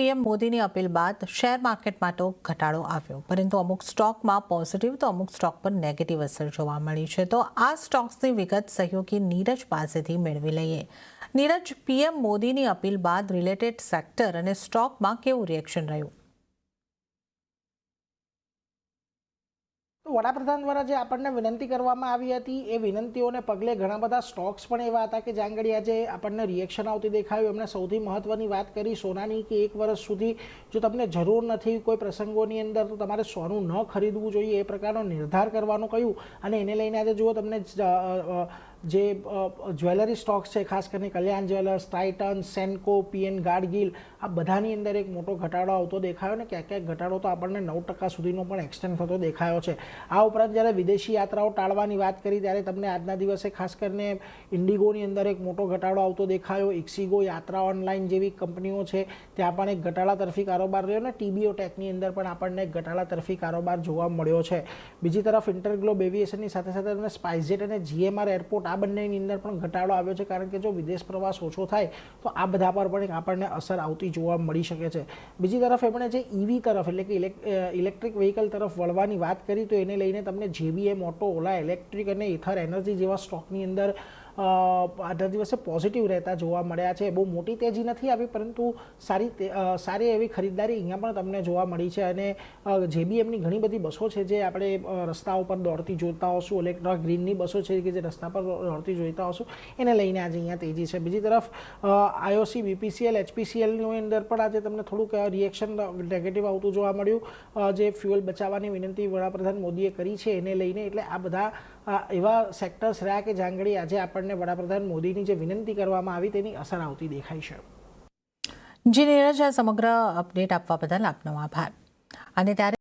PM મોદીની appeal બાદ share માર્કેટમાં તો ઘટાડો આવ્યો, પરંતુ અમુક સ્ટોકમાં પોઝિટિવ તો અમુક સ્ટોક પર નેગેટિવ અસર જોવા મળી છે. તો આ સ્ટોક્સની વિગત સહયોગી નીરજ પાસેથી મેળવી લઈએ. નીરજ, પીએમ મોદીની અપીલ બાદ રિલેટેડ સેક્ટર અને સ્ટોકમાં કેવું રિએક્શન રહ્યું? તો વડાપ્રધાન દ્વારા જે આપણને વિનંતી કરવામાં આવી હતી એ વિનંતીઓને પગલે ઘણા બધા સ્ટોક્સ પણ એવા હતા કે જ્યાં આગળ આજે આપણને રિએક્શન આવતી દેખાયું. એમણે સૌથી મહત્વની વાત કરી સોનાની કે 1 વર્ષ સુધી જો તમને જરૂર નથી કોઈ પ્રસંગોની અંદર તો તમારે સોનું ન ખરીદવું જોઈએ, એ પ્રકારનો નિર્ધાર કરવાનું કહ્યું. અને એને લઈને આજે જુઓ તમને જે જ્વેલરી સ્ટોક્સ છે, ખાસ કરીને કલ્યાણ જ્વેલર્સ, ટાઇટન, સેન્કો, પીએન ગાડગીલ, આ બધાની અંદર એક મોટો ઘટાડો આવતો દેખાયો. ને ક્યાંક ક્યાંક ઘટાડો તો આપણને 9% સુધીનો પણ એક્સટેન્ડ થતો દેખાયો છે. આ ઉપરાંત જ્યારે વિદેશી યાત્રાઓ ટાળવાની વાત કરી ત્યારે તમને આજના દિવસે ખાસ કરીને ઇન્ડિગોની અંદર એક મોટો ઘટાડો આવતો દેખાયો. ઇક્સિગો, યાત્રા ઓનલાઈન જેવી કંપનીઓ છે ત્યાં પણ એક ઘટાડા તરફી કારોબાર રહ્યો. ને ટીબીઓ ટેકની અંદર પણ આપણને એક ઘટાડા તરફી કારોબાર જોવા મળ્યો છે. બીજી તરફ ઇન્ટરગ્લોબ એવિએશનની સાથે સાથે તમને સ્પાઇસજેટ અને જીએમઆર એરપોર્ટ આ બંનેની અંદર પણ ઘટાડો આવ્યો છે, કારણ કે જો વિદેશ પ્રવાસ ઓછો થાય તો આ બધા પર પણ આપણને અસર આવતી જોવા મળી શકે છે. બીજી તરફ એમણે જે ઈવી તરફ એટલે કે ઇલેક્ટ્રિક વ્હીકલ તરફ વળવાની વાત કરી તો એને લઈને તમને જેબીએમ ઓટો, ઓલા ઇલેક્ટ્રિક અને ઇથર એનર્જી જેવા સ્ટોકની અંદર આજના દિવસે પોઝિટિવ રહેતા જોવા મળ્યા છે. બહુ મોટી તેજી નથી આવી, પરંતુ સારી એવી ખરીદદારી અહીંયા પણ તમને જોવા મળી છે. અને જેબીએમની ઘણી બધી બસો છે જે આપણે રસ્તા ઉપર દોડતી જોતા હોશું, ઇલેક્ટ્રોનિક ગ્રીનની બસો છે કે જે રસ્તા પર દોડતી જોઈતા હોશું, એને લઈને આજે અહીંયા તેજી છે. બીજી તરફ આઈઓસી, બીપીસીએલ, એચપીસીએલની અંદર પણ આજે તમને થોડુંક રિએક્શન નેગેટિવ આવતું જોવા મળ્યું. જે ફ્યુઅલ બચાવવાની વિનંતી વડાપ્રધાન મોદીએ કરી છે એને લઈને. એટલે આ બધા એવા સેક્ટર્સ રહ્યા કે જ્યાં આગળ આજે આપણને વડાપ્રધાન મોદીની જે વિનંતી કરવામાં આવી તેની અસર આવતી દેખાય છે. જી નીરજ, આ સમગ્ર અપડેટ આપવા બદલ આપનો આભાર. અને ત્યારે